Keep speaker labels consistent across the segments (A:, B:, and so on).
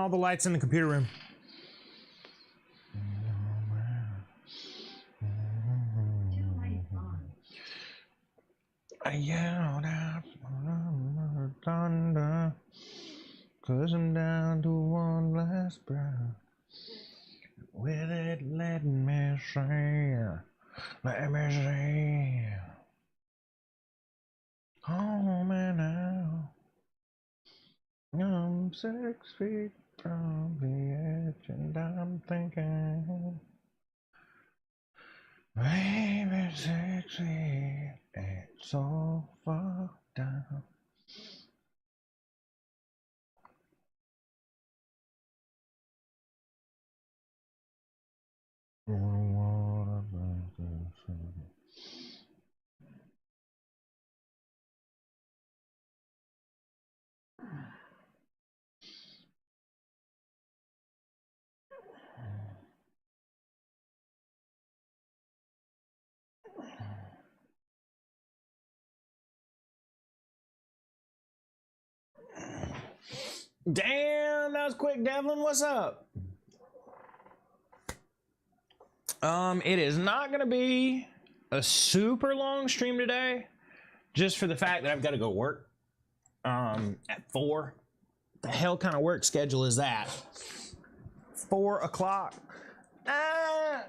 A: all the lights in the computer room. I yelled out thunder, 'cause I'm down to one last breath. With it, let me see. Home and now. I'm 6 feet from the edge, and I'm thinking, maybe 6 feet ain't so far down. Damn, that was quick, Devlin. What's up? It is not gonna be a super long stream today, just for the fact that I've got to go work at 4. The hell kind of work schedule is that? 4 o'clock. Hey,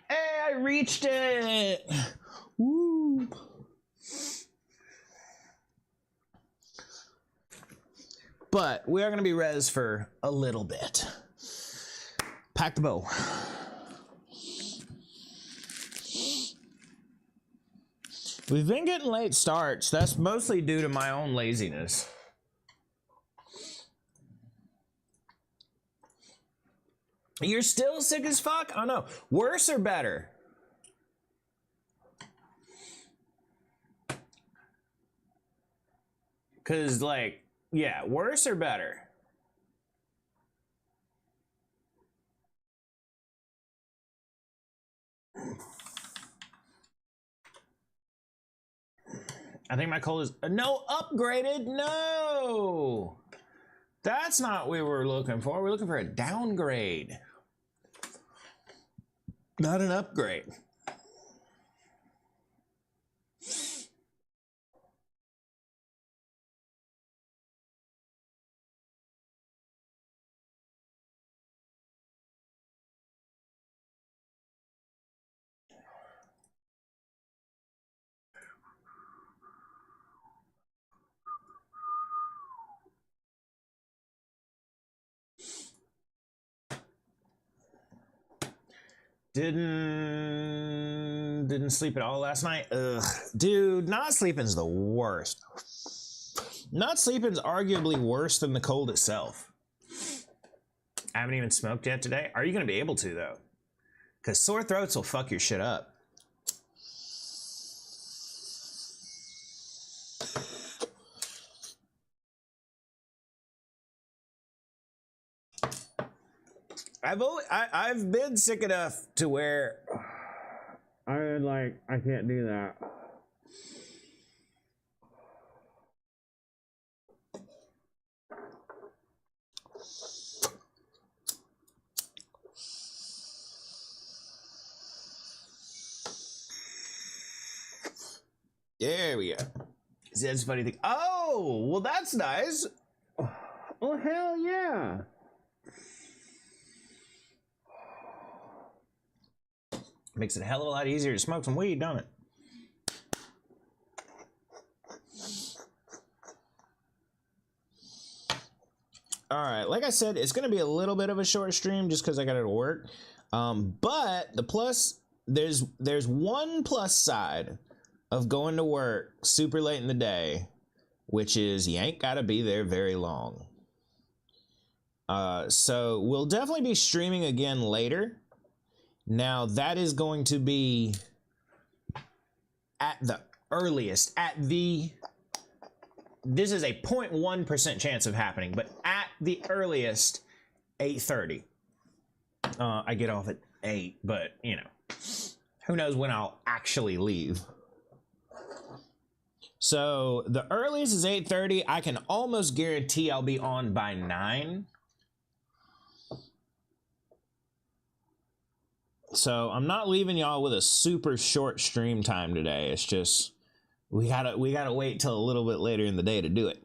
A: I reached it. Woo. But we are going to be res for a little bit. Pack the bow. We've been getting late starts. That's mostly due to my own laziness. You're still sick as fuck? I don't know. Worse or better? Cause like, yeah, worse or better? I think my cold is no upgraded. No, that's not what we were looking for. We're looking for a downgrade, not an upgrade. Didn't sleep at all last night. Ugh, dude, not sleeping's the worst. Not sleeping's arguably worse than the cold itself. I haven't even smoked yet today. Are you gonna be able to though? Because sore throats will fuck your shit up. I've been sick enough to where I can't do that. There we go. That's a funny thing. Oh, well that's nice. Oh hell yeah. Makes it a hell of a lot easier to smoke some weed, don't it? All right, like I said, it's gonna be a little bit of a short stream just because I got to work. But the plus, there's one plus side of going to work super late in the day, which is you ain't gotta be there very long. So we'll definitely be streaming again later. Now that is going to be at the earliest, this is a 0.1% chance of happening, but at the earliest, 8:30. I get off at 8, but you know, who knows when I'll actually leave. So the earliest is 8:30. I can almost guarantee I'll be on by 9. So I'm not leaving y'all with a super short stream time today. It's just we gotta wait till a little bit later in the day to do it.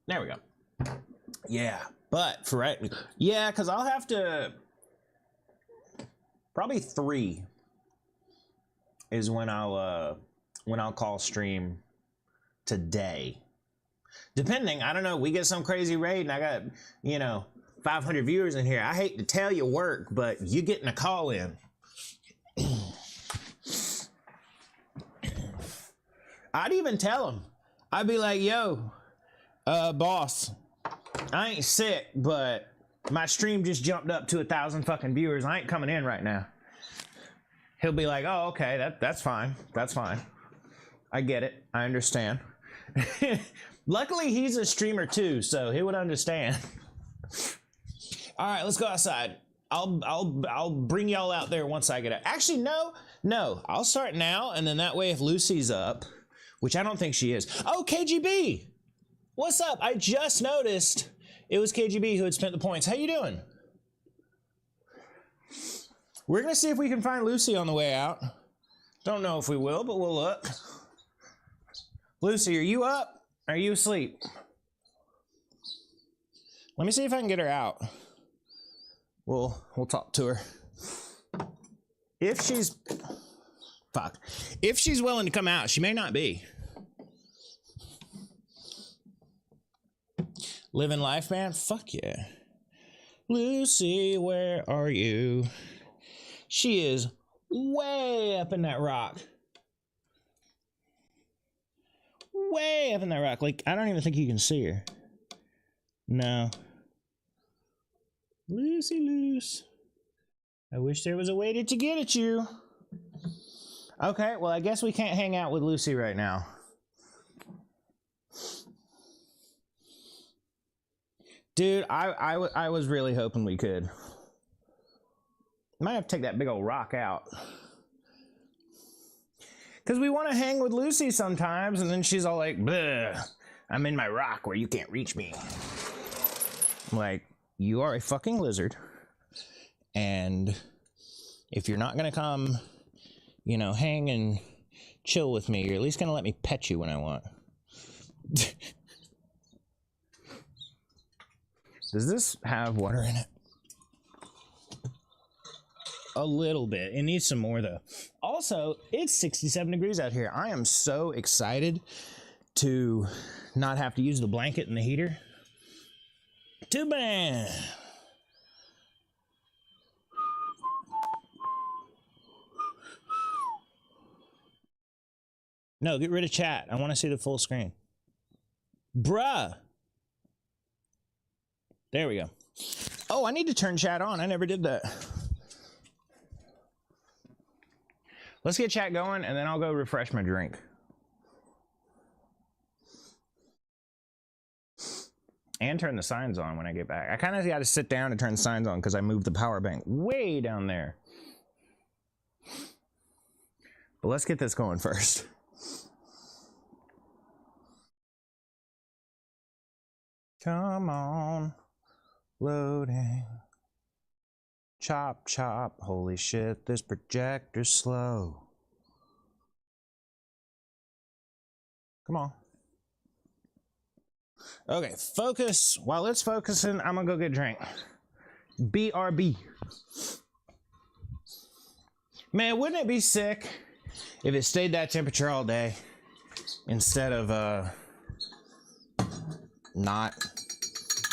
A: There we go. Yeah, but for right, yeah, because I'll have to probably 3 is when I'll call stream today. Depending, I don't know, we get some crazy raid and I got, you know, 500 viewers in here. I hate to tell you work, but you getting a call in. I'd even tell them. I'd be like, yo, boss, I ain't sick, but my stream just jumped up to 1,000 fucking viewers. I ain't coming in right now. He'll be like, oh, okay, that's fine. That's fine. I get it. I understand. Luckily, he's a streamer too, so he would understand. All right, let's go outside. I'll bring y'all out there once I get out. Actually, no. I'll start now, and then that way, if Lucy's up, which I don't think she is. Oh, KGB, what's up? I just noticed it was KGB who had spent the points. How you doing? We're gonna see if we can find Lucy on the way out. Don't know if we will, but we'll look. Lucy, are you up? Are you asleep? Let me see if I can get her out. We'll talk to her. If she's willing to come out, she may not be. Living life, man? Fuck yeah. Lucy, where are you? She is way up in that rock. Way up in that rock. Like, I don't even think you can see her. No. Lucy loose. I wish there was a way to get at you. Okay, well, I guess we can't hang out with Lucy right now. Dude, I was really hoping we could. Might have to take that big old rock out. Because we want to hang with Lucy sometimes, and then she's all like, bleh, I'm in my rock where you can't reach me. I'm like, you are a fucking lizard. And if you're not going to come, you know, hang and chill with me, you're at least going to let me pet you when I want. Does this have water in it? A little bit. It needs some more though. Also, it's 67 degrees out here. I am so excited to not have to use the blanket and the heater. Too bad. No, get rid of chat. I want to see the full screen. Bruh. There we go. Oh, I need to turn chat on. I never did that. Let's get chat going, and then I'll go refresh my drink. And turn the signs on when I get back. I kind of got to sit down and turn the signs on because I moved the power bank way down there. But let's get this going first. Come on. Loading. Chop, chop. Holy shit, this projector's slow. Come on. Okay, focus. While it's focusing, I'm gonna go get a drink. BRB. Man, wouldn't it be sick if it stayed that temperature all day instead of not?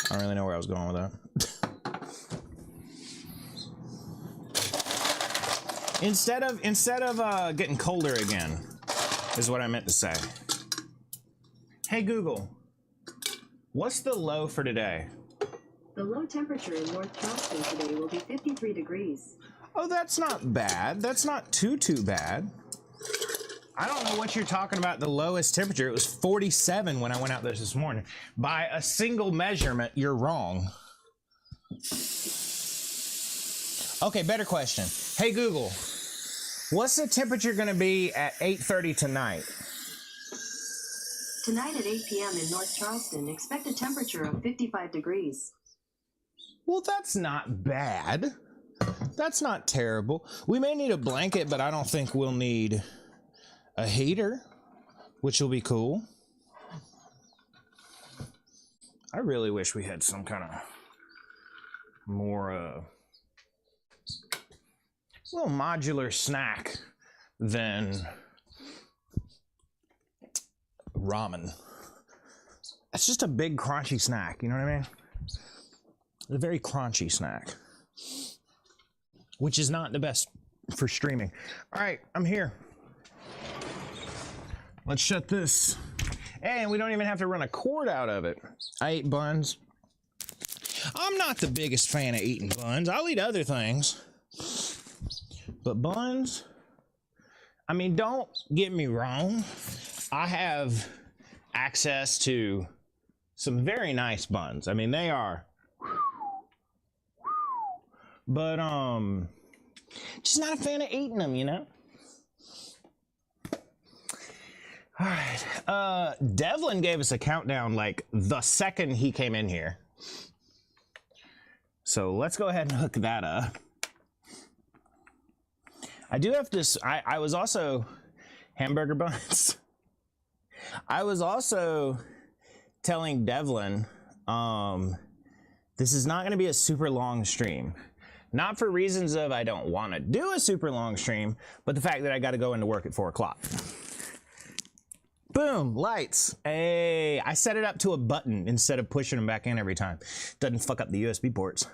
A: I don't really know where I was going with that. Instead of getting colder again, is what I meant to say. Hey Google, what's the low for today?
B: The low temperature in North Charleston today will be 53 degrees.
A: Oh, that's not bad. That's not too bad. I don't know what you're talking about. The lowest temperature. It was 47 when I went out there this morning. By a single measurement, you're wrong. Okay, better question. Hey Google, what's the temperature going to be at 8:30 tonight?
B: Tonight at 8 p.m. in North Charleston, expect a temperature of 55 degrees.
A: Well, that's not bad. That's not terrible. We may need a blanket, but I don't think we'll need a heater, which will be cool. I really wish we had some kind of more little modular snack than ramen. It's just a big crunchy snack, you know what I mean? A very crunchy snack, which is not the best for streaming. All right, I'm here. Let's shut this. And we don't even have to run a cord out of it. I ate buns. I'm not the biggest fan of eating buns. I'll eat other things. But buns, I mean, don't get me wrong. I have access to some very nice buns. I mean, they are. But, just not a fan of eating them, you know? All right, Devlin gave us a countdown like the second he came in here. So let's go ahead and hook that up. I do have to, I was also, hamburger buns. I was also telling Devlin, this is not gonna be a super long stream. Not for reasons of I don't wanna do a super long stream, but the fact that I gotta go into work at 4 o'clock. Boom, lights. Hey, I set it up to a button instead of pushing them back in every time. Doesn't fuck up the USB ports.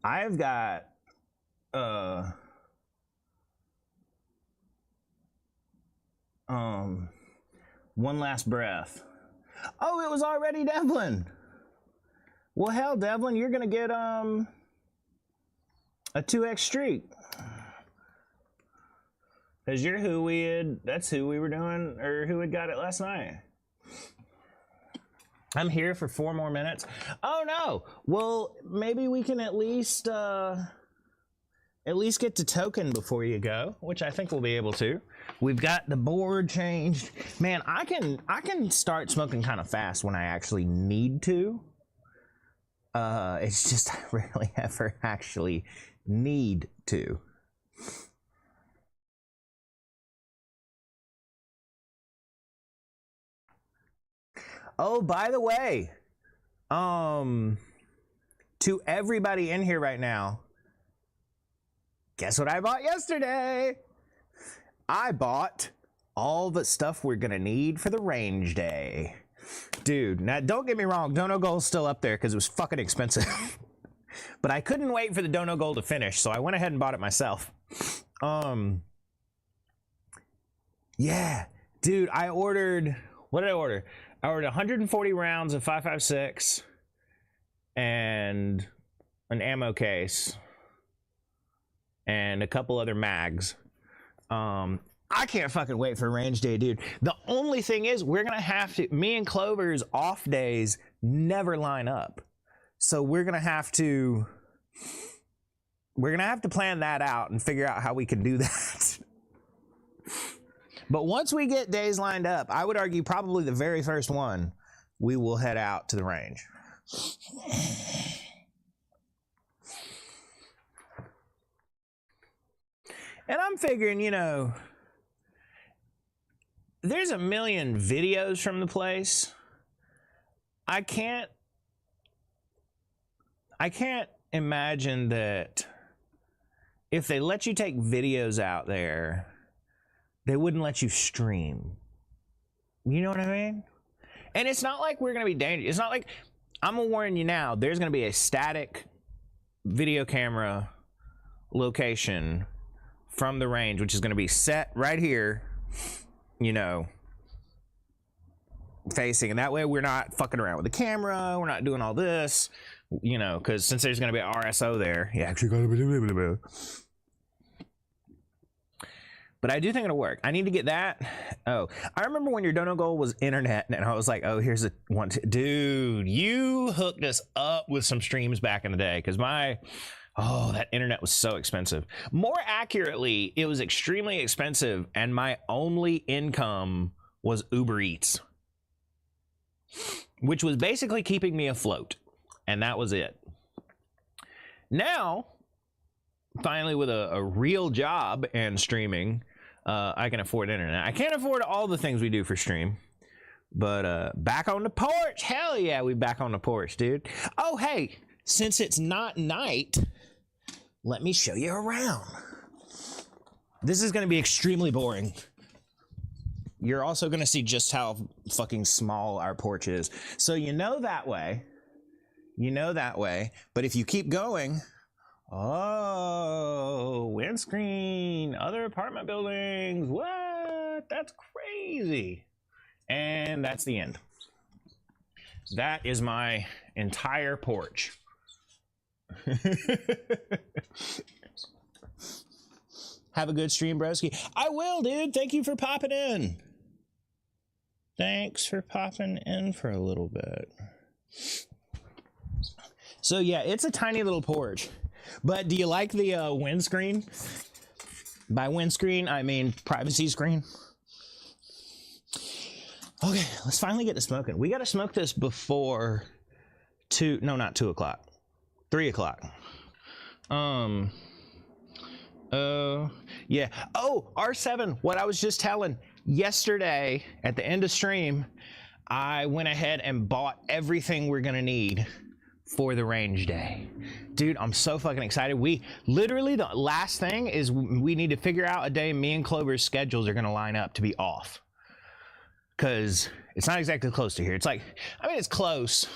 A: I've got one last breath. Oh, it was already Devlin. Well, hell, Devlin, you're gonna get a 2x streak. Cause you're who we had, that's who we were doing, or who had got it last night. I'm here for 4 more minutes. Oh no, well, maybe we can at least get to token before you go, which I think we'll be able to. We've got the board changed. Man, I can start smoking kind of fast when I actually need to. It's just I rarely ever actually need to. Oh, by the way, to everybody in here right now, guess what I bought yesterday? I bought all the stuff we're gonna need for the range day. Dude, now don't get me wrong, Dono Gold's still up there because it was fucking expensive. But I couldn't wait for the Dono Gold to finish, so I went ahead and bought it myself. Yeah, dude, I ordered, what did I order? I ordered 140 rounds of 5.56 and an ammo case and a couple other mags. I can't fucking wait for range day, dude. The only thing is we're gonna have to, me and Clover's off days never line up. So we're gonna have to plan that out and figure out how we can do that. But once we get days lined up, I would argue probably the very first one, we will head out to the range. And I'm figuring, you know, there's a million videos from the place. I can't imagine that if they let you take videos out there, they wouldn't let you stream. You know what I mean? And it's not like we're gonna be dangerous. It's not like, I'm gonna warn you now, there's gonna be a static video camera location from the range, which is gonna be set right here, you know, facing, and that way we're not fucking around with the camera, we're not doing all this, you know, because since there's going to be an RSO there, you actually got to. But I do think it'll work. I need to get that. Oh, I remember when your dono goal was internet, and I was like, oh, here's a one. Dude, you hooked us up with some streams back in the day, because that internet was so expensive. More accurately, it was extremely expensive, and my only income was Uber Eats, which was basically keeping me afloat, and that was it. Now, finally, with a real job and streaming, I can afford internet. I can't afford all the things we do for stream, but back on the porch. Hell yeah, we back on the porch, dude. Oh, hey, since it's not night, let me show you around. This is going to be extremely boring. You're also going to see just how fucking small our porch is. So you know that way, but if you keep going, oh, windscreen, other apartment buildings, what? That's crazy. And that's the end. That is my entire porch. Have a good stream, broski. I will, dude. Thank you for popping in. Thanks for popping in for a little bit. So yeah, it's a tiny little porch. But do you like the windscreen? By windscreen, I mean privacy screen. Okay, let's finally get to smoking. We got to smoke this before 3 o'clock. Yeah. Oh, R7, what I was just telling. Yesterday, at the end of stream, I went ahead and bought everything we're going to need for the range day. Dude, I'm so fucking excited. We literally, the last thing is we need to figure out a day me and Clover's schedules are going to line up to be off. Because it's not exactly close to here. It's like, I mean, it's close,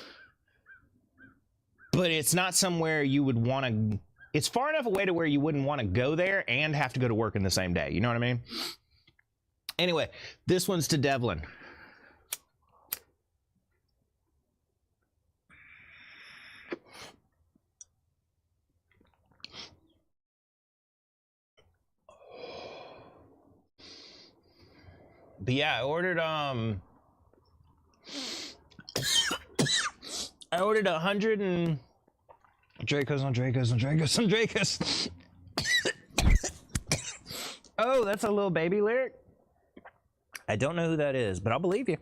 A: but it's not somewhere you would want to, it's far enough away to where you wouldn't want to go there and have to go to work in the same day. You know what I mean? Anyway, this one's to Devlin. But yeah, I ordered 100 and Dracos. Oh, that's a little baby lyric. I don't know who that is, but I'll believe you.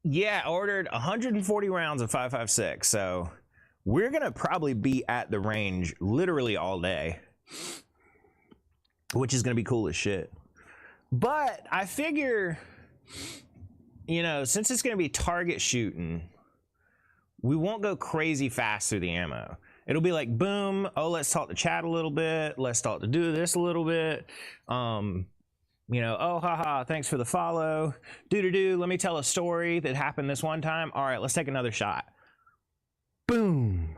A: Yeah, I ordered 140 rounds of 5.56, so we're gonna probably be at the range literally all day, which is gonna be cool as shit. But I figure, you know, since it's gonna be target shooting, we won't go crazy fast through the ammo. It'll be like, boom, oh, let's talk to chat a little bit. Let's talk to do this a little bit. You know, oh, haha, thanks for the follow. Let me tell a story that happened this one time. All right, let's take another shot. Boom.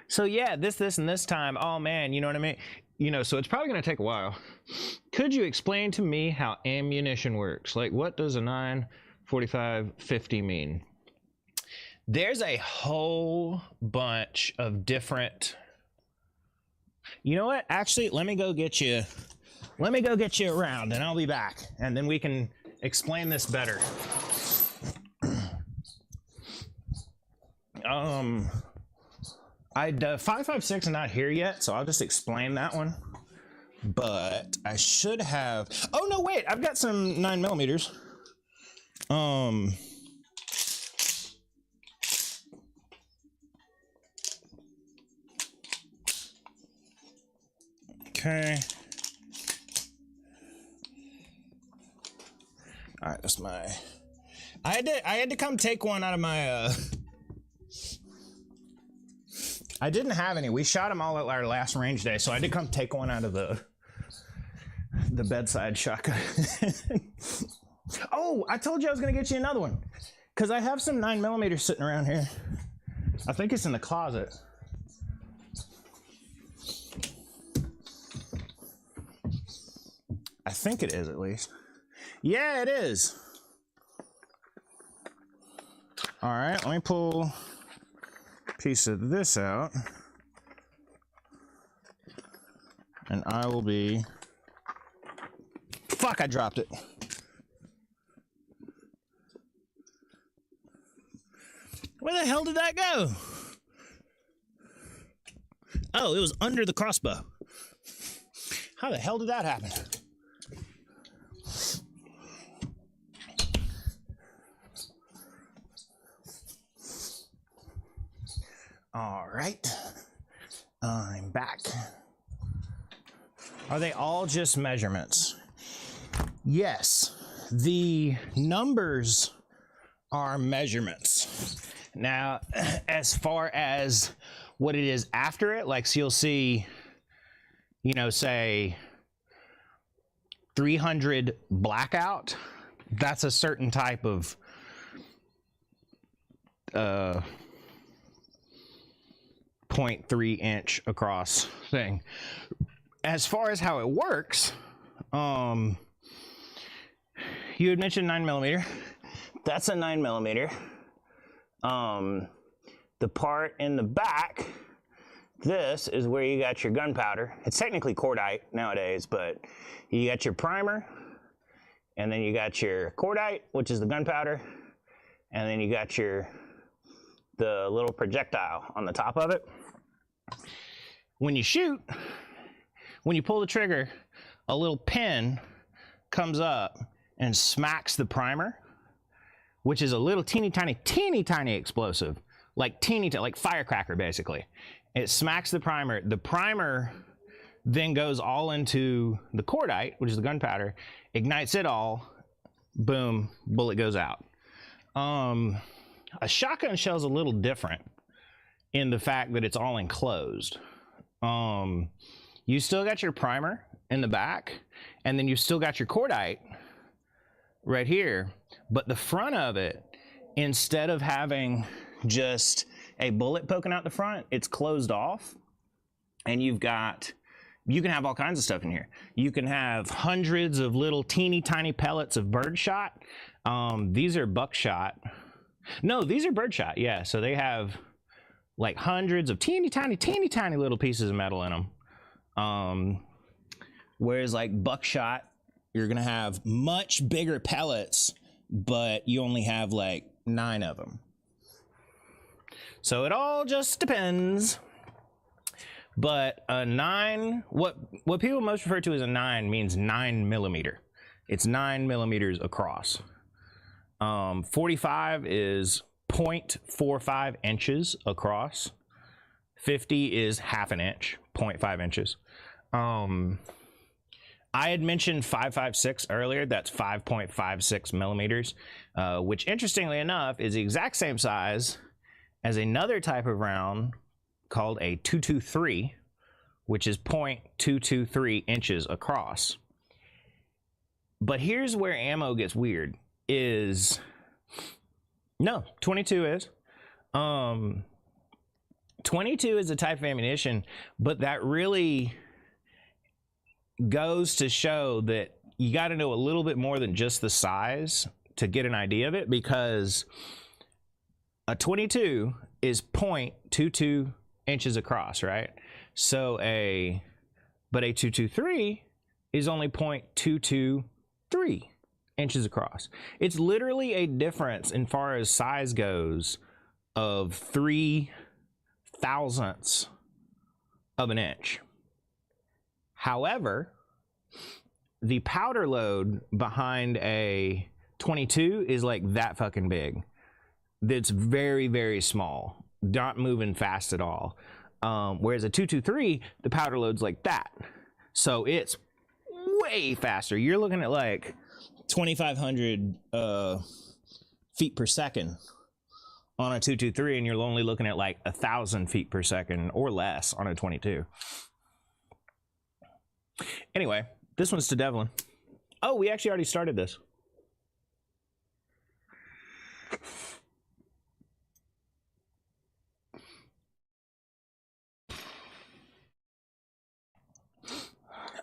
A: So yeah, this, and this time, oh man, you know what I mean? You know, so it's probably gonna take a while. Could you explain to me how ammunition works? Like, what does a 9.45-50 mean? There's a whole bunch of different, you know what? Actually, let me go get you around and I'll be back. And then we can explain this better. I'd 5.56 is not here yet, so I'll just explain that one. But I should have, oh no, wait, I've got some 9mm. Okay. All right, that's my. I had to come take one out of my. I didn't have any. We shot them all at our last range day, so I did come take one out of the bedside shotgun. Oh, I told you I was gonna get you another one, cause I have some 9mm sitting around here. I think it's in the closet. I think it is, at least. Yeah, it is. All right, let me pull a piece of this out. And I will be... Fuck, I dropped it. Where the hell did that go? Oh, it was under the crossbow. How the hell did that happen? All right, I'm back. Are they all just measurements? Yes, the numbers are measurements. Now, as far as what it is after it, like, so you'll see, you know, say 300 blackout, that's a certain type of 0.3 inch across thing. As far as how it works, you had mentioned 9mm. That's a 9mm. The part in the back, this is where you got your gunpowder. It's technically cordite nowadays, but you got your primer, and then you got your cordite, which is the gunpowder, and then you got the little projectile on the top of it. When you shoot, when you pull the trigger, a little pin comes up and smacks the primer, which is a little teeny tiny explosive, like like firecracker basically. It smacks the primer. The primer then goes all into the cordite, which is the gunpowder, ignites it all, boom, bullet goes out. A shotgun shell is a little different in the fact that it's all enclosed. You still got your primer in the back, and then you still got your cordite right here, but the front of it, instead of having just a bullet poking out the front, it's closed off, and you can have all kinds of stuff in here. You can have hundreds of little teeny tiny pellets of birdshot. These are buckshot. No, these are birdshot, yeah. So they have like hundreds of teeny tiny little pieces of metal in them. Whereas like buckshot, you're gonna have much bigger pellets, but you only have like 9 of them. So it all just depends. But a 9, what people most refer to as a 9 means 9mm. It's 9mm across. 45 is 0.45 inches across. 50 is half an inch, 0.5 inches. I had mentioned 5.56 earlier. That's 5.56 millimeters, which interestingly enough is the exact same size as another type of round called a 223, which is 0.223 inches across. But here's where ammo gets weird. No, 22 is. 22 is a type of ammunition, but that really goes to show that you got to know a little bit more than just the size to get an idea of it, because a 22 is 0.22 inches across, right? So but a 223 is only 0.223 inches across. It's literally a difference in far as size goes of 3 thousandths of an inch. However, the powder load behind a 22 is like that fucking big. It's very, very small, not moving fast at all. Whereas a 223, the powder load's like that. So it's way faster. You're looking at like 2,500 feet per second on a 223, and you're only looking at like 1,000 feet per second or less on a 22. Anyway, this one's to Devlin. Oh, we actually already started this.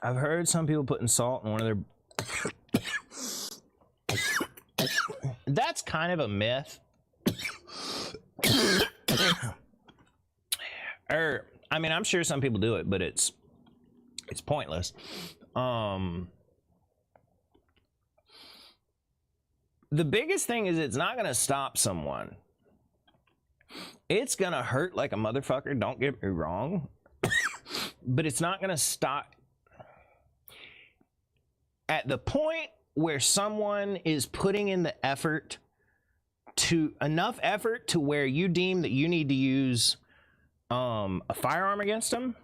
A: I've heard some people putting salt in one of their That's kind of a myth. Or, I mean, I'm sure some people do it, but it's pointless. The biggest thing is it's not going to stop someone. It's going to hurt like a motherfucker, don't get me wrong. But it's not going to stop. At the point where someone is putting in the effort, to enough effort to where you deem that you need to use a firearm against them,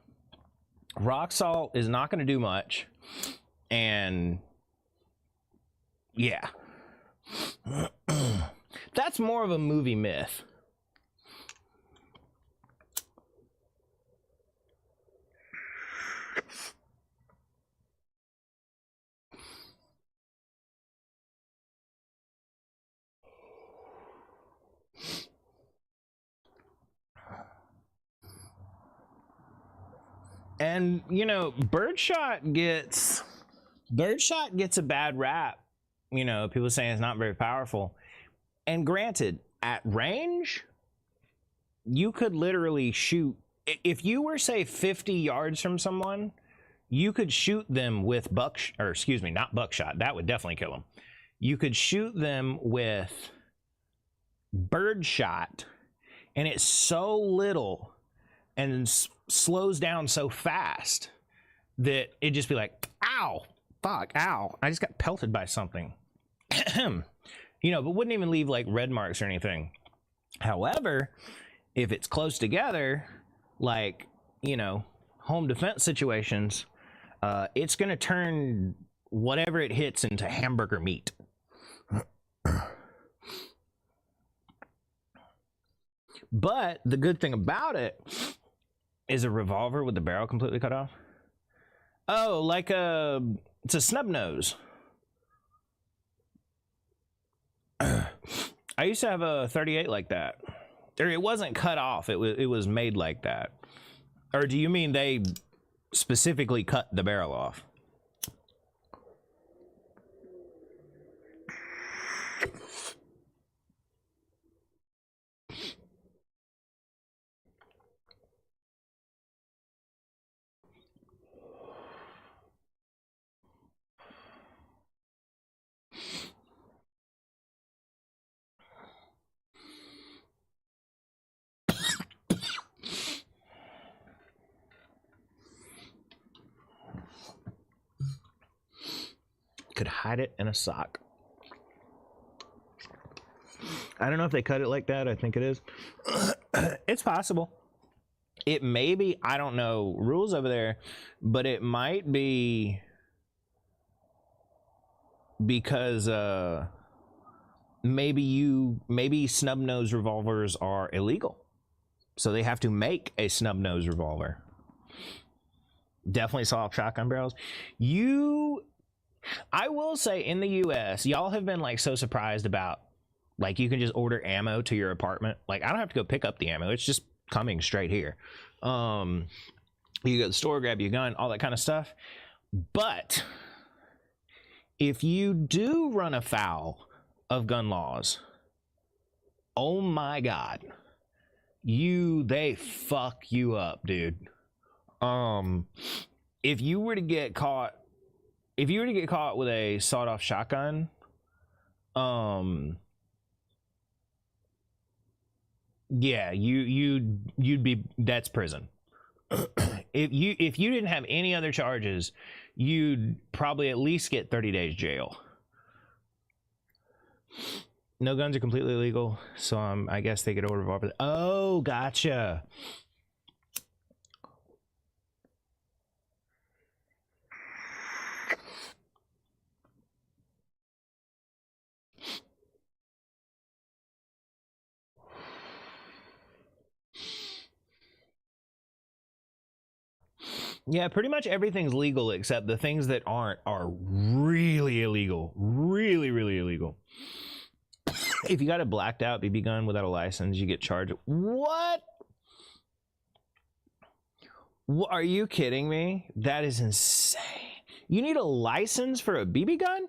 A: rock salt is not going to do much. And yeah. That's more of a movie myth. And you know, birdshot gets a bad rap. You know, people saying it's not very powerful. And granted, at range, you could literally shoot. If you were, say, 50 yards from someone, you could shoot them with not buckshot. That would definitely kill them. You could shoot them with birdshot, and it's so little and slows down so fast that it'd just be like, ow, fuck, ow, I just got pelted by something. You know, but wouldn't even leave like red marks or anything. However, if it's close together, like, you know, home defense situations, it's going to turn whatever it hits into hamburger meat. But the good thing about it is a revolver with the barrel completely cut off. Oh, like it's a snub nose. I used to have a 38 like that. Or it wasn't cut off. It was made like that. Or do you mean they specifically cut the barrel off? Could hide it in a sock. I don't know if they cut it like that. I think it is. It's possible. It may be, I don't know rules over there, but it might be because maybe snub nose revolvers are illegal, so they have to make a snub nose revolver. Definitely saw shotgun barrels. I will say, in the US, y'all have been like so surprised about, like, you can just order ammo to your apartment. Like, I don't have to go pick up the ammo. It's just coming straight here. You go to the store, grab your gun, all that kind of stuff. But if you do run afoul of gun laws, oh my God, they fuck you up, dude. If you were to get caught with a sawed-off shotgun, yeah, you'd be, that's prison. If you didn't have any other charges, you'd probably at least get 30 days jail. No guns are completely illegal, so I guess they could order revolver. Oh, gotcha. Yeah, pretty much everything's legal except the things that aren't are really illegal. Really, really illegal. If you got a blacked out BB gun without a license, you get charged. What? Are you kidding me? That is insane. You need a license for a BB gun?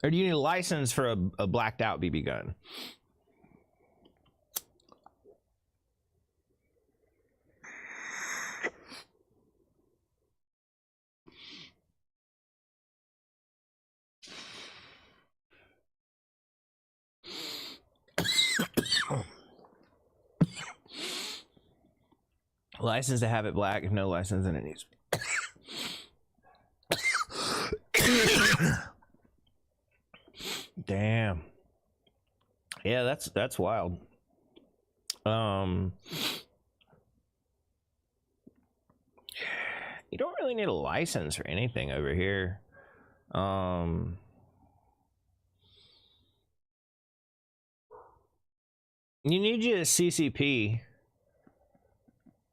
A: Or do you need a license for a blacked out BB gun? License to have it black. If no license, then it needs. Damn. Yeah, that's wild. You don't really need a license for anything over here. You need you a CCP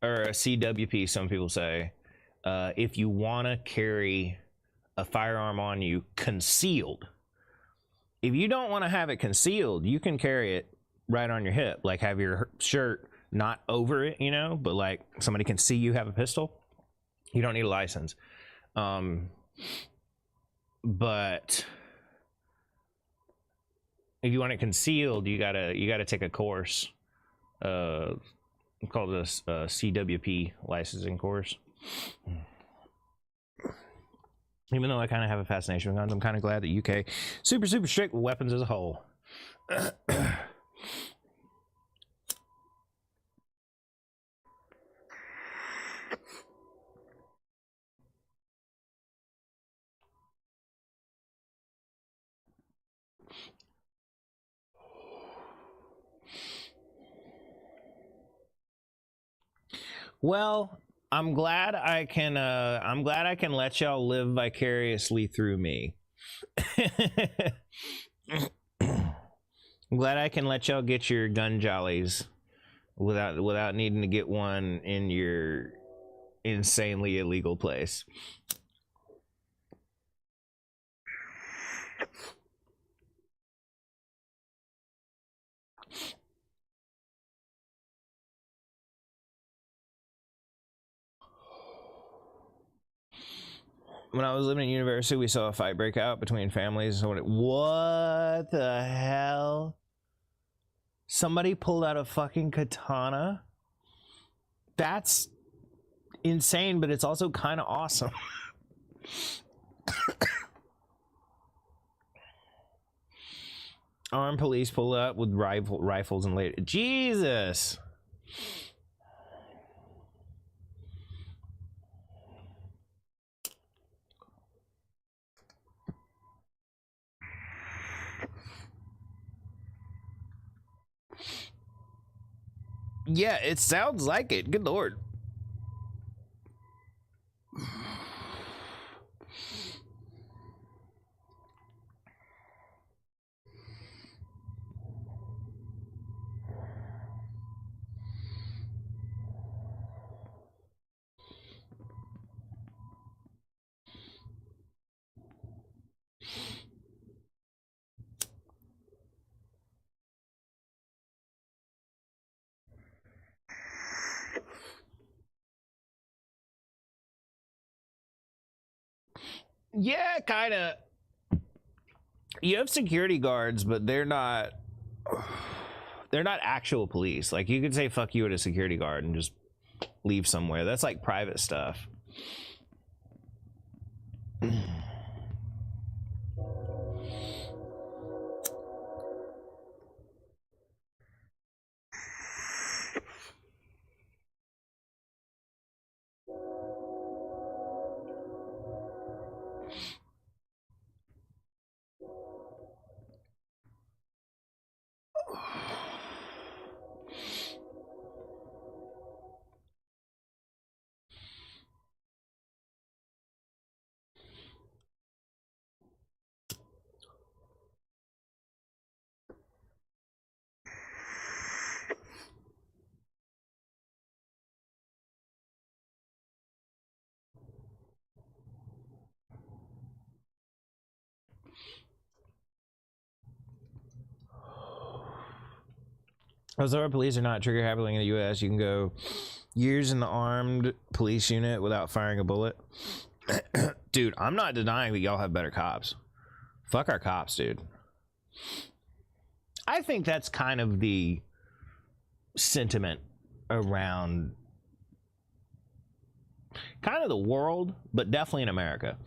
A: or a CWP, some people say, if you want to carry a firearm on you concealed. If you don't want to have it concealed, you can carry it right on your hip, like have your shirt not over it, you know, but like somebody can see you have a pistol. You don't need a license. But if you want it concealed, you gotta take a course called a CWP licensing course. Even though I kind of have a fascination with guns, I'm kind of glad that UK super strict with weapons as a whole. Well, I'm glad I can let y'all live vicariously through me. I'm glad I can let y'all get your gun jollies without needing to get one in your insanely illegal place. When I was living at university, we saw a fight break out between families. What the hell? Somebody pulled out a fucking katana? That's insane, but it's also kind of awesome. Armed police pull up with rifles and later. Jesus! Yeah, it sounds like it. Good lord. Yeah, kind of. You have security guards, but they're not actual police. Like, you could say fuck you at a security guard and just leave somewhere. That's like private stuff. Although our police are not trigger happy in the U.S., you can go years in the armed police unit without firing a bullet. Dude, I'm not denying that y'all have better cops. Fuck our cops, dude. I think that's kind of the sentiment around kind of the world, but definitely in America.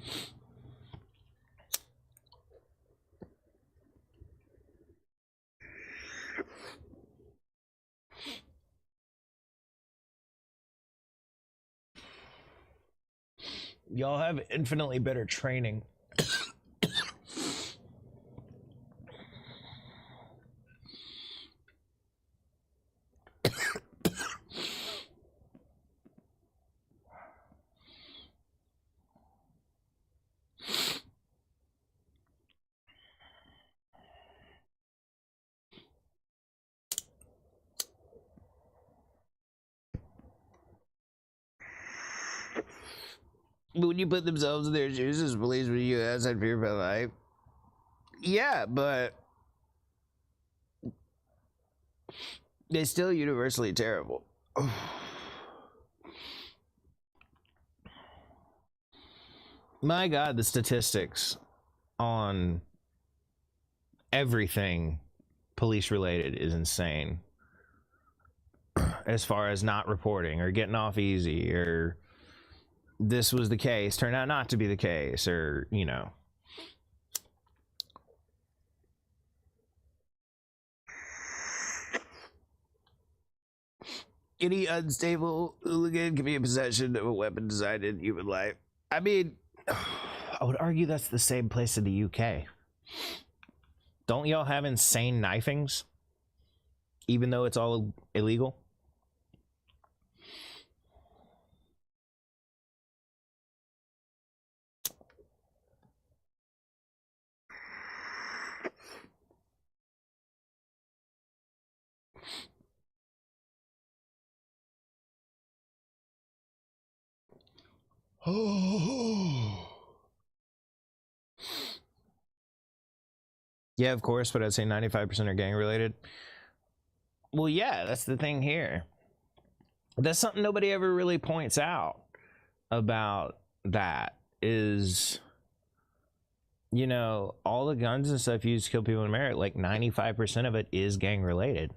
A: Y'all have infinitely better training. When you put themselves in their shoes as police in the U.S., I'd fear for life. Yeah, but they're still universally terrible. My God, the statistics on everything police related is insane. As far as not reporting or getting off easy, or this was the case, turned out not to be the case, or, you know. Any unstable hooligan can be in possession of a weapon designed in human life. I mean, I would argue that's the same place in the UK. Don't y'all have insane knifings? Even though it's all illegal? Yeah, of course, but I'd say 95% are gang related. Well, yeah, that's the thing here. That's something nobody ever really points out about that is, you know, all the guns and stuff used to kill people in America, like 95% of it is gang related.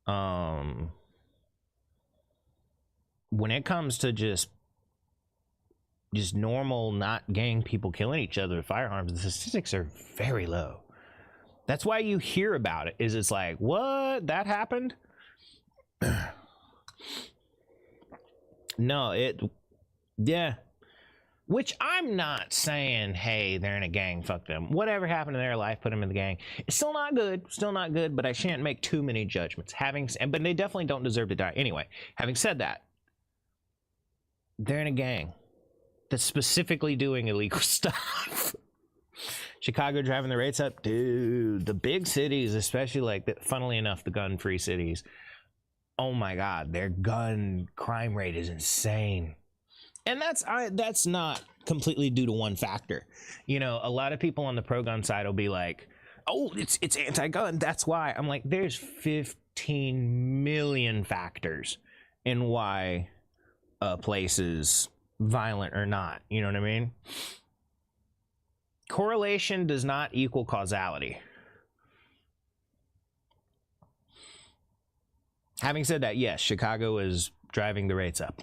A: When it comes to just normal, not gang people killing each other with firearms, the statistics are very low. That's why you hear about it, is it's like, what? That happened? No, yeah. Which I'm not saying, hey, they're in a gang, fuck them. Whatever happened in their life, put them in the gang. It's still not good, but I shan't make too many judgments. But they definitely don't deserve to die. Anyway, having said that, they're in a gang that's specifically doing illegal stuff. Chicago driving the rates up, dude. The big cities, especially like, funnily enough, the gun-free cities. Oh my God, their gun crime rate is insane, and that's not completely due to one factor. You know, a lot of people on the pro-gun side will be like, "Oh, it's anti-gun. That's why." I'm like, there's 15 million factors in why a place is violent or not. You know what I mean? Correlation does not equal causality. Having said that, yes, Chicago is driving the rates up.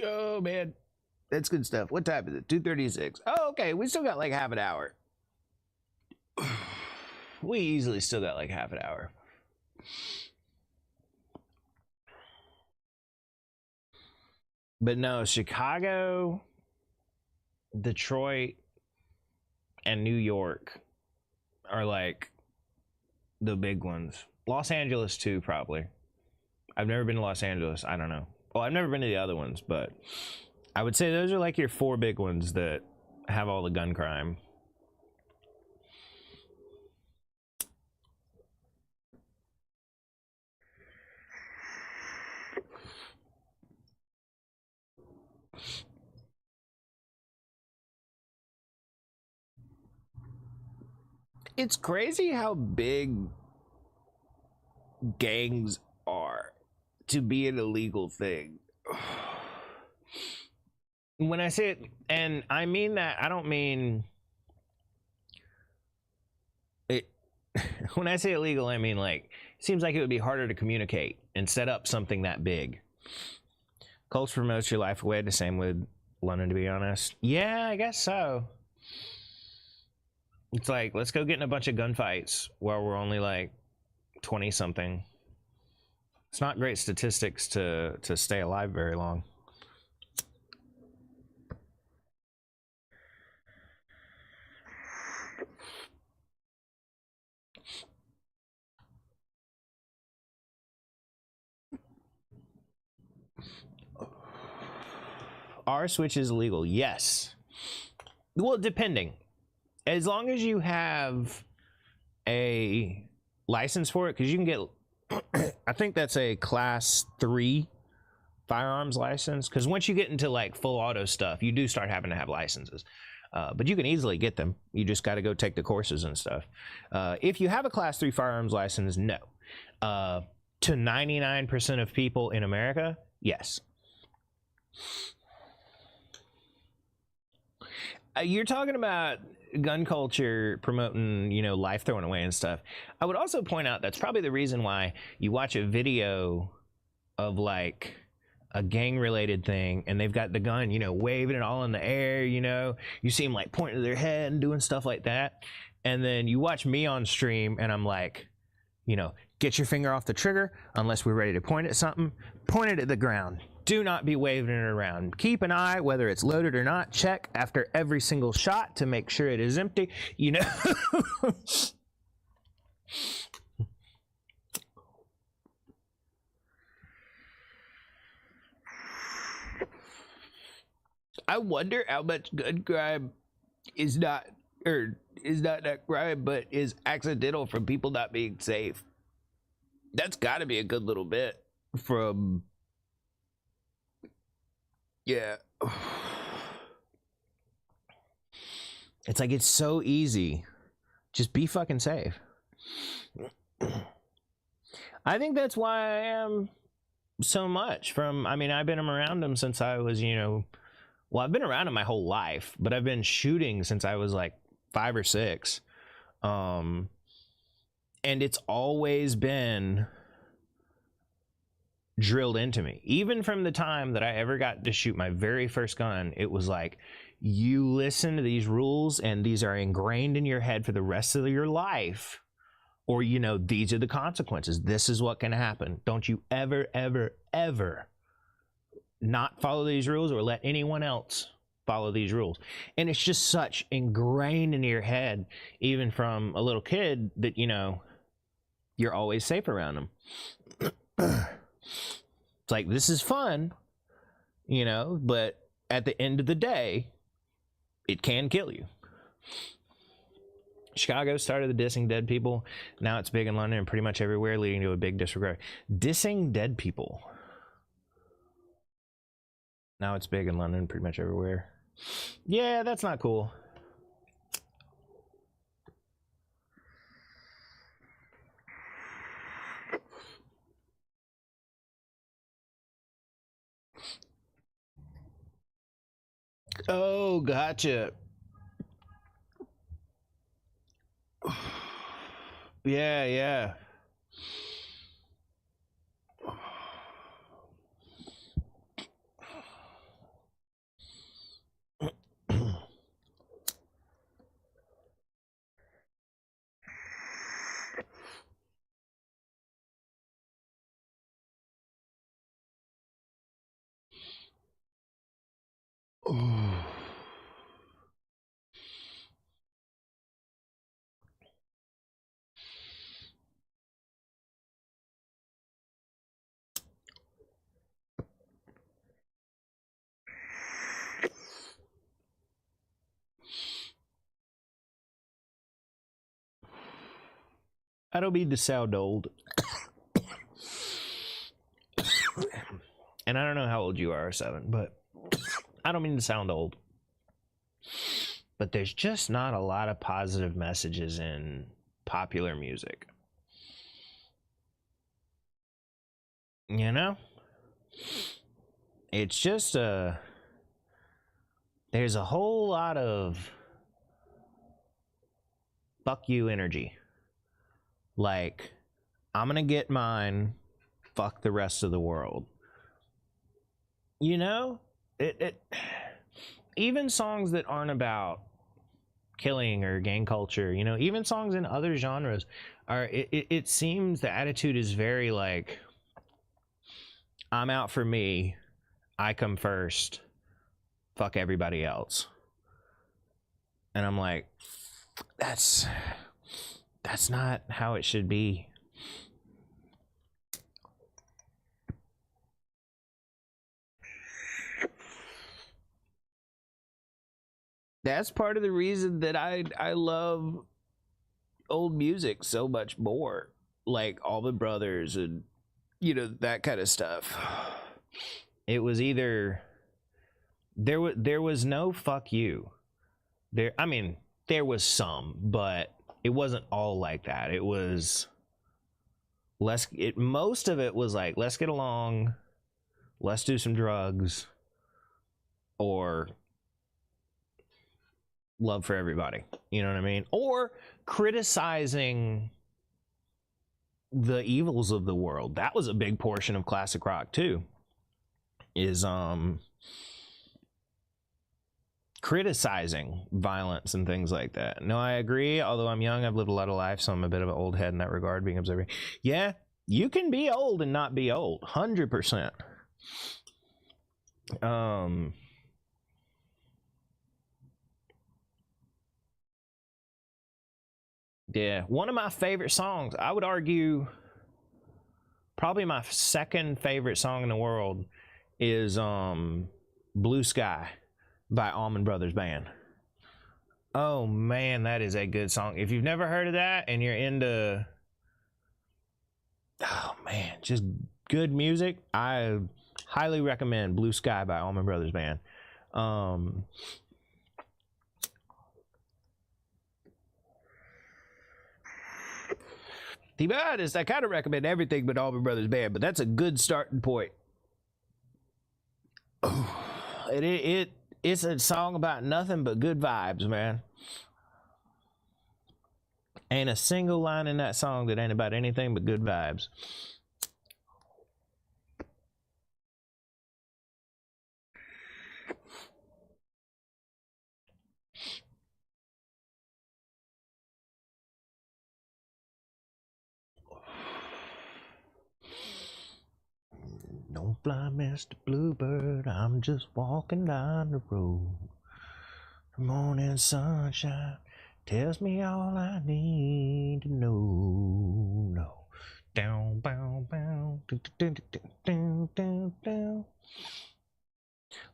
A: Oh man, that's good stuff. What time is it? 2:36. Oh, okay, we still got like half an hour. We easily still got like half an hour. But no, Chicago, Detroit, and New York are like the big ones. Los Angeles too, probably. I've never been to Los Angeles. I don't know. Well, I've never been to the other ones, but I would say those are like your four big ones that have all the gun crime. It's crazy how big gangs are to be an illegal thing. When I say it, and I mean that, I don't mean it. When I say illegal, I mean like it seems like it would be harder to communicate and set up something that big. Cults for most of your life away. The same with London, to be honest. Yeah, I guess so. It's like, let's go get in a bunch of gunfights while we're only like 20 something. It's not great statistics to stay alive very long. Are switches illegal? Yes. Well, depending. As long as you have a license for it, because you can get, I think that's a class 3 firearms license. Because once you get into like full auto stuff, you do start having to have licenses. But you can easily get them. You just got to go take the courses and stuff. If you have a class 3 firearms license, no. To 99% of people in America, yes. You're talking about gun culture promoting, you know, life throwing away and stuff. I would also point out that's probably the reason why you watch a video of like a gang related thing and they've got the gun, you know, waving it all in the air, you know, you see them like pointing to their head and doing stuff like that. And then you watch me on stream and I'm like, you know, get your finger off the trigger unless we're ready to point at something, point it at the ground. Do not be waving it around. Keep an eye, whether it's loaded or not. Check after every single shot to make sure it is empty. You know? I wonder how much gun crime is not that crime, but is accidental from people not being safe. That's got to be a good little bit from. Yeah. It's like it's so easy. Just be fucking safe. I think that's why I am so much from, I mean, I've been around them since I was, you know, well, I've been around them my whole life, but I've been shooting since I was like 5 or 6. And it's always been drilled into me. Even from the time that I ever got to shoot my very first gun, it was like, you listen to these rules and these are ingrained in your head for the rest of your life, or, you know, these are the consequences. This is what can happen. Don't you ever, ever, ever not follow these rules or let anyone else follow these rules. And it's just such ingrained into your head, even from a little kid, that, you know, you're always safe around them. It's like, this is fun, you know, but at the end of the day, it can kill you. Chicago started the dissing dead people. Now it's big in London and pretty much everywhere, leading to a big disregard. Dissing dead people. Now it's big in London, pretty much everywhere. Yeah, that's not cool. Oh, gotcha. Yeah, yeah. I don't mean to sound old. And I don't know how old you are, 7, but I don't mean to sound old. But there's just not a lot of positive messages in popular music. You know? It's just there's a whole lot of fuck you energy. Like, I'm gonna get mine, fuck the rest of the world. You know? Even songs that aren't about killing or gang culture, you know, even songs in other genres are, it seems the attitude is very like, I'm out for me, I come first, fuck everybody else. And I'm like, that's not how it should be. That's part of the reason that I love old music so much more, like Allman Brothers and, you know, that kind of stuff. It was either there was no fuck you. I mean, there was some, but it wasn't all like that. It was most of it was like, let's get along, let's do some drugs, or love for everybody. You know what I mean? Or criticizing the evils of the world. That was a big portion of classic rock too. Is criticizing violence and things like that. No, I agree. Although I'm young, I've lived a lot of life, so I'm a bit of an old head in that regard, being observing. Yeah, you can be old and not be old. 100%. Yeah, one of my favorite songs, I would argue probably my second favorite song in the world, is Blue Sky by Allman Brothers Band. Oh man, that is a good song. If you've never heard of that and you're into, oh man, just good music, I highly recommend Blue Sky by Allman Brothers Band. To be honest, I kind of recommend everything but Allman Brothers Band, but that's a good starting point. It's a song about nothing but good vibes, man. Ain't a single line in that song that ain't about anything but good vibes. Don't fly, Mr. Bluebird, I'm just walking down the road. The morning sunshine tells me all I need to know. No. Down, bow, bow, down.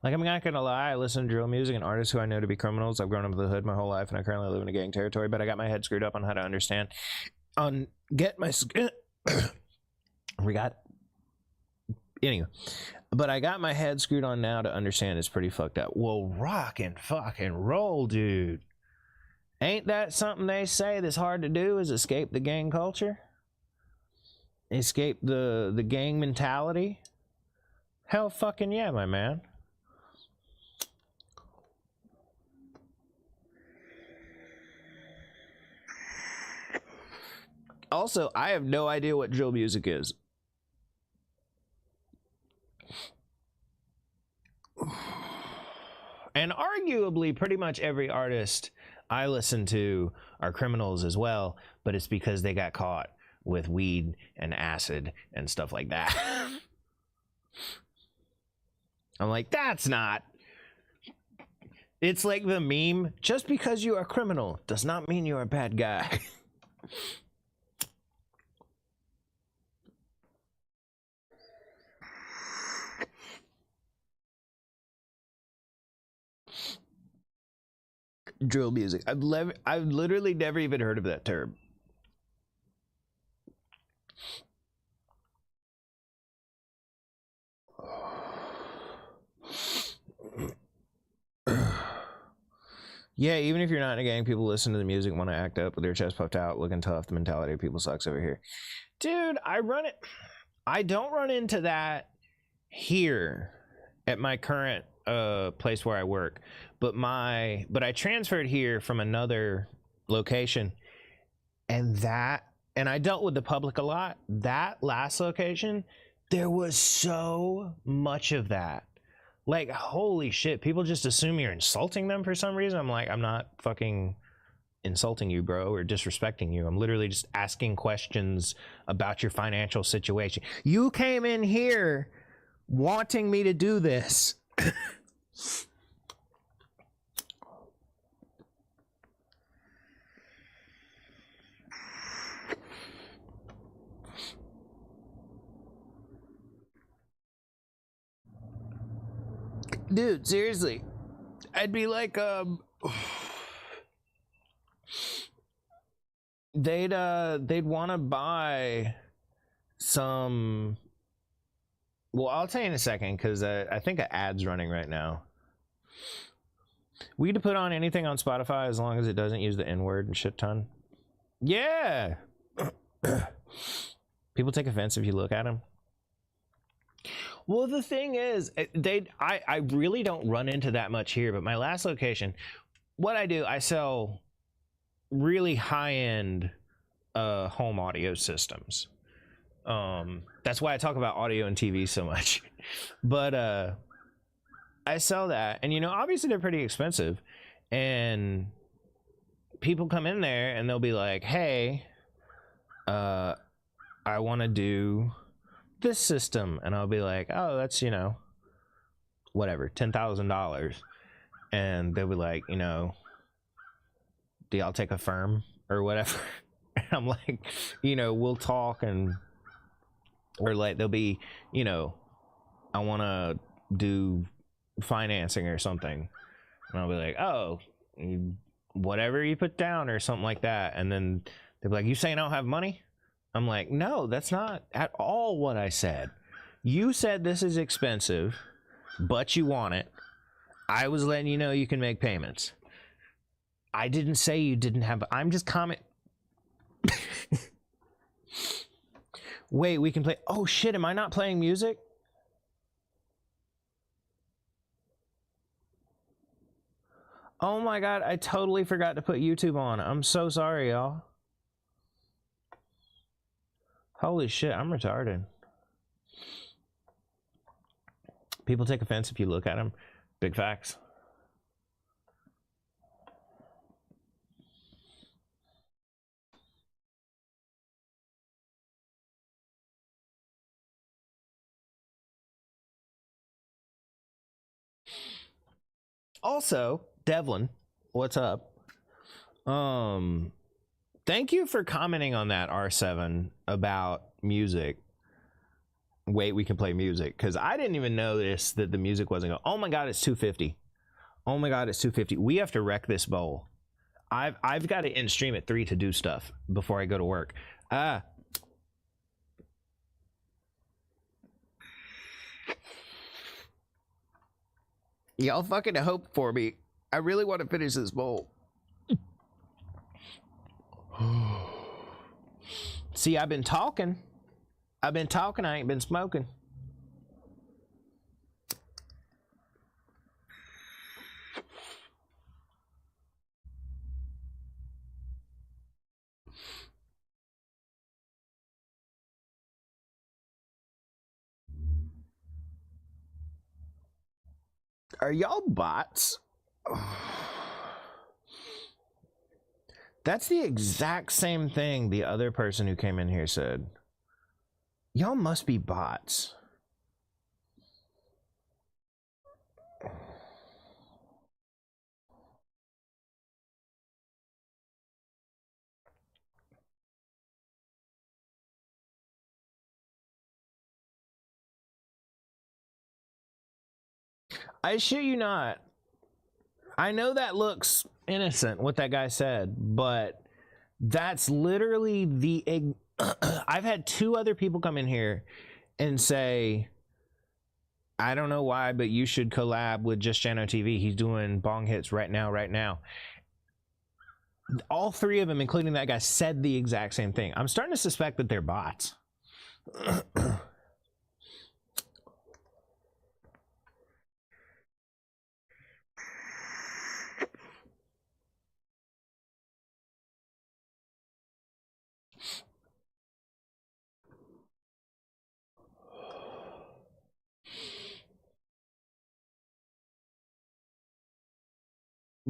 A: Like, I'm not gonna lie, I listen to drill music and artists who I know to be criminals. I've grown up in the hood my whole life, and I currently live in a gang territory, but I got my head screwed up on how to understand. Anyway, but I got my head screwed on now to understand it's pretty fucked up. Well, rock and fucking roll, dude. Ain't that something they say that's hard to do, is escape the gang culture? Escape the gang mentality? Hell fucking yeah, my man. Also, I have no idea what drill music is. And arguably, pretty much every artist I listen to are criminals as well, but it's because they got caught with weed and acid and stuff like that. I'm like, that's not. It's like the meme, just because you are a criminal does not mean you're a bad guy. Drill music. I've literally never even heard of that term. Yeah, even if you're not in a gang, people listen to the music, want to act up with their chest puffed out, looking tough. The mentality of people sucks over here. Dude, I don't run into that here at my current place where I work. But I transferred here from another location, and I dealt with the public a lot. That last location, there was so much of that. Like, holy shit, people just assume you're insulting them for some reason. I'm like, I'm not fucking insulting you, bro, or disrespecting you. I'm literally just asking questions about your financial situation. You came in here wanting me to do this. Dude, seriously, I'd be like, they'd want to buy some. Well, I'll tell you in a second, because I think an ad's running right now. We need to put on anything on Spotify as long as it doesn't use the N-word and shit ton. Yeah. People take offense if you look at them. Well, the thing is, I really don't run into that much here, but my last location, what I do, I sell really high-end home audio systems. That's why I talk about audio and TV so much. But I sell that, and obviously they're pretty expensive, and people come in there and they'll be like, hey, I want to do this system, and I'll be like, oh, that's whatever, $10,000, and they'll be like, do y'all take a firm or whatever? And I'm like, we'll talk, or like they'll be, I want to do financing or something, and I'll be like, oh, whatever you put down or something like that, and then they'll be like, you saying I don't have money? I'm like, no, that's not at all what I said. You said this is expensive, but you want it. I was letting you know you can make payments. I didn't say you didn't have. I'm just comment. Wait, we can play. Oh shit, am I not playing music? Oh my god, I totally forgot to put YouTube on. I'm so sorry, y'all. Holy shit, I'm retarded. People take offense if you look at them. Big facts. Also, Devlin, what's up? Thank you for commenting on that, R7, about music. Wait, we can play music, because I didn't even notice that the music wasn't going. Oh my god, it's 250. Oh my god, it's 250. We have to wreck this bowl. I've got to end stream at 3 to do stuff before I go to work. Y'all fucking hope for me. I really want to finish this bowl. See, I've been talking. I ain't been smoking. Are y'all bots? That's the exact same thing the other person who came in here said. Y'all must be bots. I shit you not. I know that looks innocent, what that guy said, but that's literally I've had 2 other people come in here and say, I don't know why, but you should collab with Just Jano TV. He's doing bong hits right now. All 3 of them, including that guy, said the exact same thing. I'm starting to suspect that they're bots.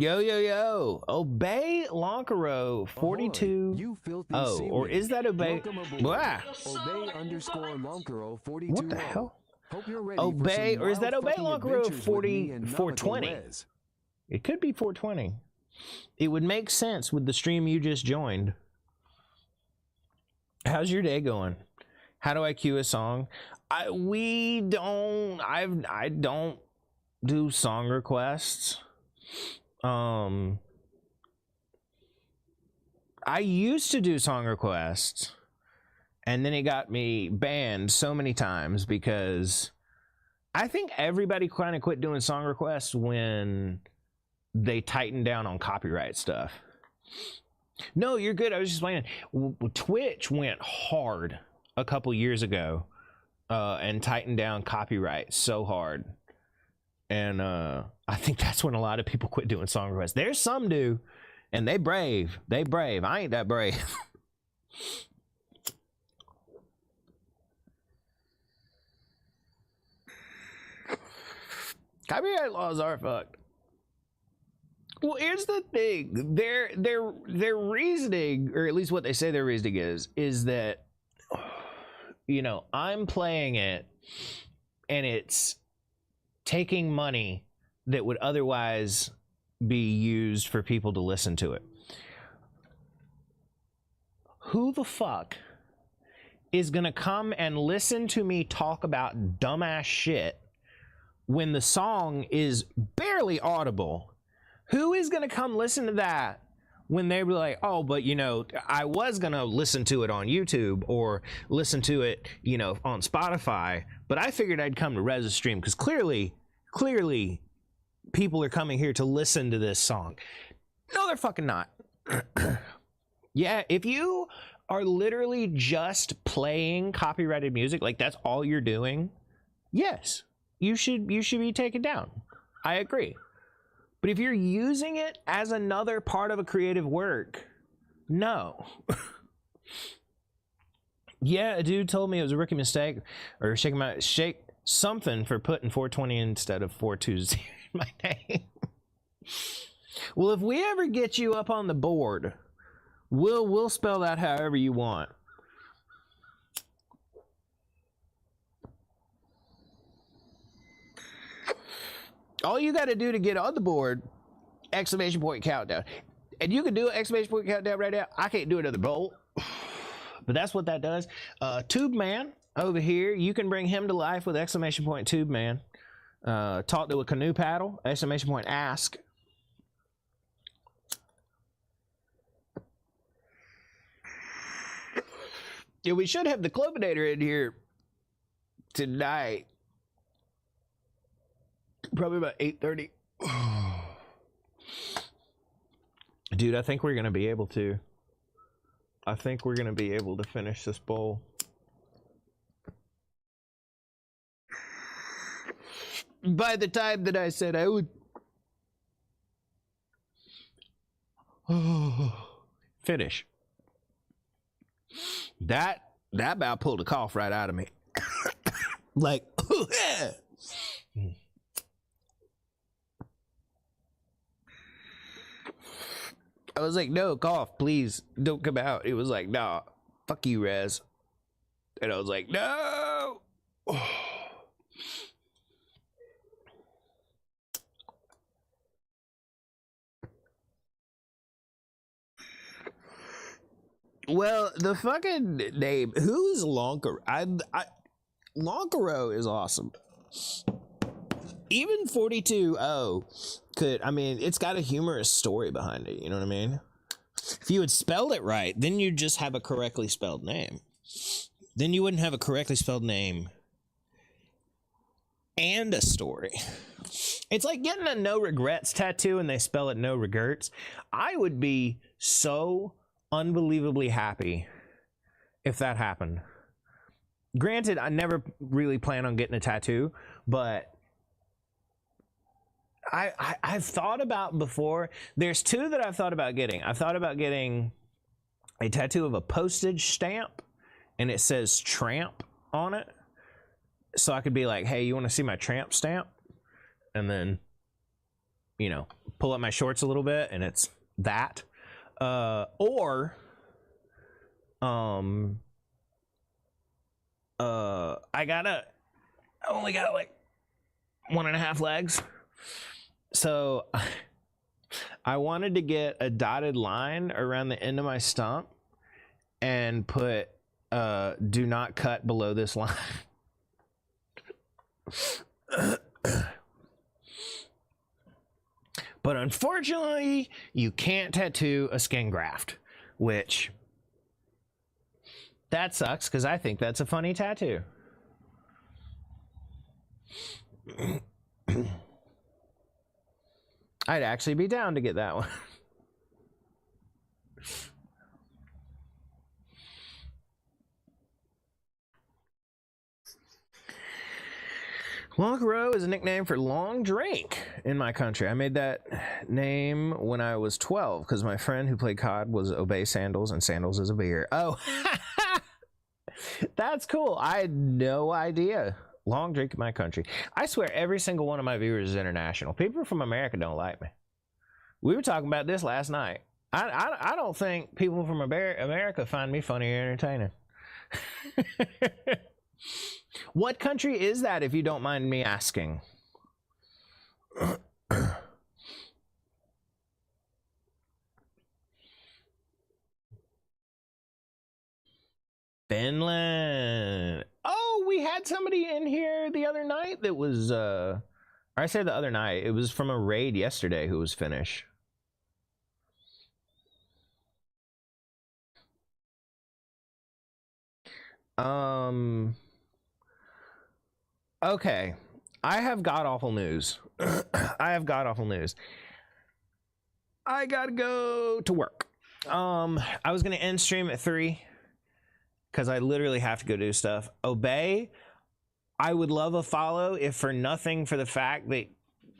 A: Yo. Obey Lonkero 42.
C: You filthy
A: oh, or is that Obey? Blah.
C: Obey underscore Lonkero 42.
A: What the hell?
C: Hope you're ready
A: Obey,
C: for some
A: or is that
C: wild
A: Obey
C: fucking
A: Lonkero
C: adventures with me and
A: 420?
C: Navico
A: It could be 420. It would make sense with the stream you just joined. How's your day going? How do I cue a song? I don't do song requests. I used to do song requests, and then it got me banned so many times because I think everybody kind of quit doing song requests when they tightened down on copyright stuff. No, you're good. I was just playing. Twitch went hard a couple years ago and tightened down copyright so hard. And I think that's when a lot of people quit doing song requests. There's some do, and they brave. I ain't that brave. Copyright laws are fucked. Well, here's the thing. Their reasoning, or at least what they say their reasoning is that, you know, I'm playing it, and it's taking money that would otherwise be used for people to listen to it. Who the fuck is gonna come and listen to me talk about dumbass shit when the song is barely audible? Who is gonna come listen to that when they were like, oh, but you know, I was gonna listen to it on YouTube or listen to it, you know, on Spotify, but I figured I'd come to Rez's stream because clearly people are coming here to listen to this song. No, they're fucking not. Yeah, if you are literally just playing copyrighted music, like that's all you're doing, yes, you should be taken down. I agree. But if you're using it as another part of a creative work, no. Yeah, a dude told me it was a rookie mistake, or shake something for putting 420 instead of 420 in my name. Well, if we ever get you up on the board, we'll spell that however you want. All you got to do to get on the board, exclamation point countdown. And you can do an exclamation point countdown right now. I can't do another bowl, but that's what that does. Tube Man over here, you can bring him to life with exclamation point Tube Man. Talk to a canoe paddle, exclamation point ask. Yeah, we should have the Clovinator in here tonight. Probably about 8:30. Dude, I think we're gonna be able to. I think we're gonna be able to finish this bowl. By the time that I said I would finish. That about pulled a cough right out of me. Like, I was like, no, cough, please, don't come out. It was like, nah, fuck you, Rez. And I was like, no. Well, the fucking name, who's Lonkero? Lonkero is awesome. Even 42-0 could, I mean, it's got a humorous story behind it, you know what I mean? If you had spelled it right, then you'd just have a correctly spelled name. Then you wouldn't have a correctly spelled name and a story. It's like getting a no regrets tattoo and they spell it no regrets. I would be so unbelievably happy if that happened. Granted, I never really plan on getting a tattoo, but I've thought about before. There's two that I've thought about getting. I've thought about getting a tattoo of a postage stamp and it says tramp on it. So I could be like, hey, you want to see my tramp stamp? And then, you know, pull up my shorts a little bit and it's that. I only got like 1.5 legs. So I wanted to get a dotted line around the end of my stump and put do not cut below this line. But unfortunately, you can't tattoo a skin graft, which that sucks because I think that's a funny tattoo. I'd actually be down to get that one. Long Row is a nickname for long drink in my country. I made that name when I was 12 because my friend who played COD was Obey Sandals, and Sandals is a beer. Oh, that's cool. I had no idea. Long drink in my country. I swear every single one of my viewers is international. People from America don't like me. We were talking about this last night. I don't think people from America find me funny or entertaining. What country is that, if you don't mind me asking? Finland. Oh, we had somebody in here the other night that was, or I said the other night, it was from a raid yesterday who was Finnish. Okay, I have god-awful news. I have god-awful news. I gotta go to work. I was gonna end stream at 3 because I literally have to go do stuff. Obey, I would love a follow, if for nothing for the fact that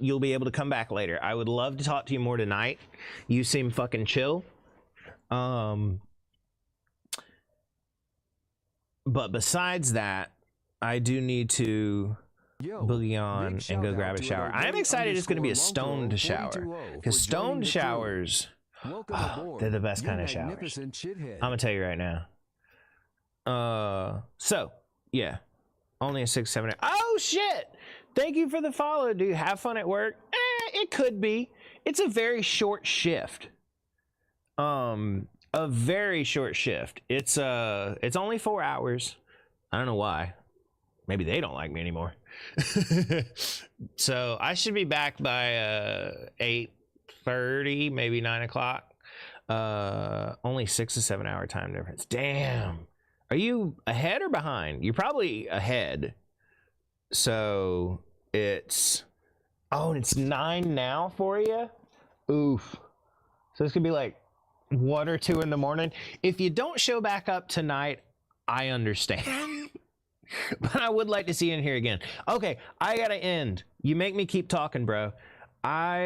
A: you'll be able to come back later. I would love to talk to you more tonight. You seem fucking chill. But besides that, I do need to boogie on and go grab a shower. I'm excited it's going to be a stoned shower, because stoned showers, they're the best kind of showers. I'm going to tell you right now. So, yeah. Only a 6, 7, 8. Oh, shit! Thank you for the follow, dude. Have fun at work. It could be. It's a very short shift. A very short shift. It's only 4 hours. I don't know why. Maybe they don't like me anymore. So I should be back by 8:30, maybe 9 o'clock. Only 6 to 7 hour time difference. Damn. Are you ahead or behind? You're probably ahead. So it's, oh, and it's 9 now for you? Oof. So it's gonna be like 1 or 2 in the morning. If you don't show back up tonight, I understand. But I would like to see you in here again. Okay, I gotta end. You make me keep talking, bro. I